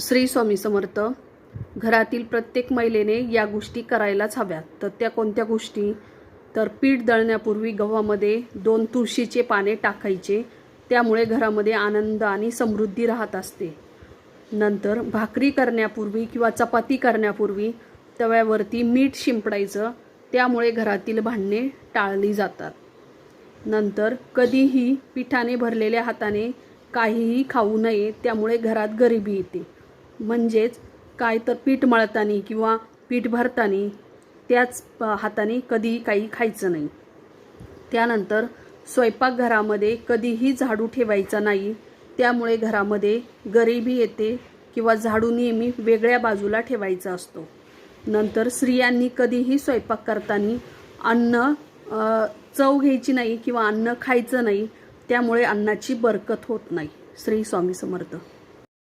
श्री स्वामी समर्थ. घरातील प्रत्येक महिलेने या गोष्टी करायलाच हव्यात. तर त्या कोणत्या गोष्टी? तर पीठ दळण्यापूर्वी गव्हामध्ये 2 तुळशीचे पाने टाकायचे, त्यामुळे घरामध्ये आनंद आणि समृद्धी राहत असते. नंतर भाकरी करण्यापूर्वी किंवा चपाती करण्यापूर्वी तव्यावरती मीठ शिंपडायचं, त्यामुळे घरातील भांडणे टाळली जातात. नंतर कधीही पिठाने भरलेल्या हाताने काहीही खाऊ नये, त्यामुळे घरात गरिबी येते. म्हणजेच काय तर पीठ मळताना किंवा पीठ भरताना त्याच हाताने कधीही काही खायचं नाही. त्यानंतर स्वयंपाकघरामध्ये कधीही झाडू ठेवायचा नाही, त्यामुळे घरामध्ये गरिबी येते किंवा झाडू नेहमी वेगळ्या बाजूला ठेवायचा असतो. नंतर स्त्रियांनी कधीही स्वयंपाक करताना अन्न चव घ्यायची नाही किंवा अन्न खायचं नाही, त्यामुळे अन्नाची बरकत होत नाही. श्री स्वामी समर्थ.